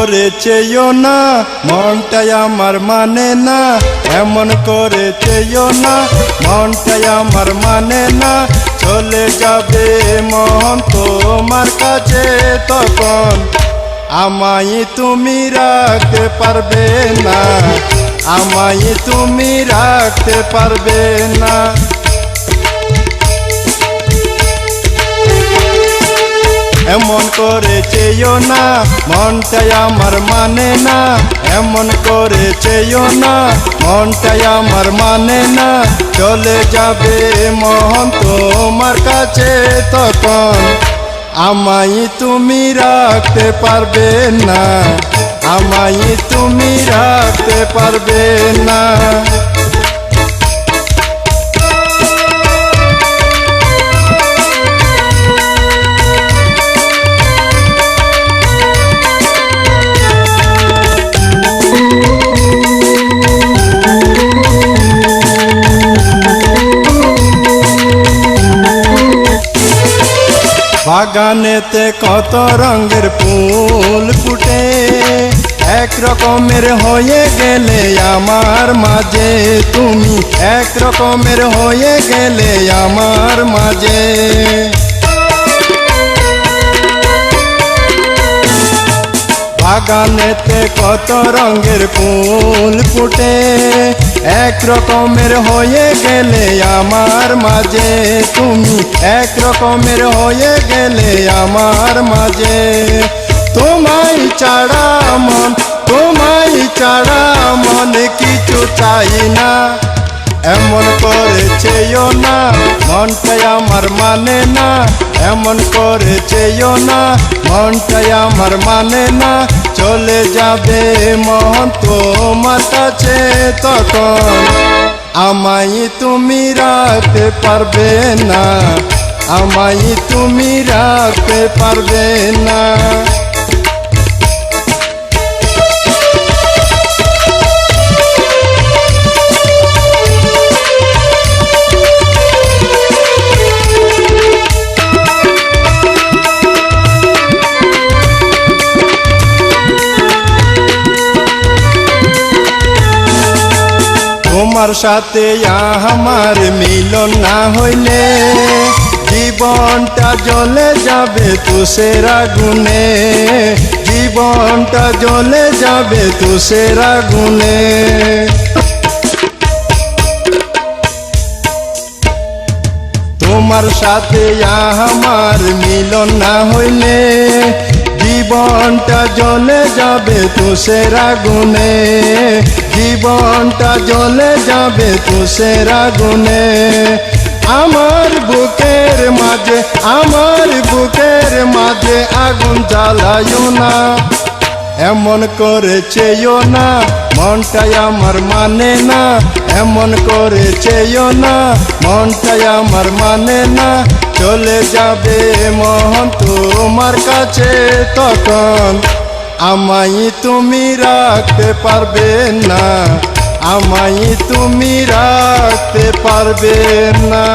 করে চেয়েও না, মনটাই আমার মানে না। এমন করে চেয়েও না, মনটাই আমার মানে না। চলে যাবে মন তোমার কাছে তখন আমায় তুমি রাখতে পারবে না, আমায় তুমি রাখতে পারবে না। এমন করে চেয়েও না, মনটাই আমার মানে না। এমন করে চেয়েও না, মনটাই আমার মানে না। চলে যাবে মন তোমার কাছে তখন আমায় তুমি রাখতে পারবে না, আমায় তুমি রাখতে পারবে না। বাগানেতে কত রঙের ফুল ফুটে, এক রকমের হয়ে গেলে আমার মাঝে তুমি, এক রকমের হয়ে গেলে আমার মাঝে। বাগানেতে কত রঙের ফুল ফুটে, এক রকমের হয়ে গেলে আমার মাঝে তুমি, এক রকমের হয়ে গেলে আমার মাঝে। তোমায় ছাড়া মন, তোমায় ছাড়া মন কিছু চাই না। এমন করে চেয়েও না, মনটাই আমার মানে না। এমন করে চেয়েও না, মনটাই আমার মানে না। চলে যাবে মন তোমার কাছে তখন আমায় তুমি রাখতে পারবে না, আমায় তুমি রাখতে পারবে না। তোমার সাথে আমার মিলন না হইলে জীবনটা জ্বলে যাবে তুষের আগুনে, জীবনটা জ্বলে যাবে তুষের আগুনে। তোমার সাথে আমার মিলন না হইলে জীবনটা জ্বলে যাবে তুষের আগুনে, জীবনটা জ্বলে যাবে তুষের আগুনে। আমার বুকের মাঝে, আমার বুকের মাঝে আগুন জ্বালায়ও না। এমন করে চেয়েও না, মনটাই আমার মানে না। এমন করে চেয়েও না, মনটাই আমার মানে না। চলে যাবে মন তোমার কাছে তখন আমায় তুমি রাখতে পারবে না, আমায় তুমি রাখতে পারবে না।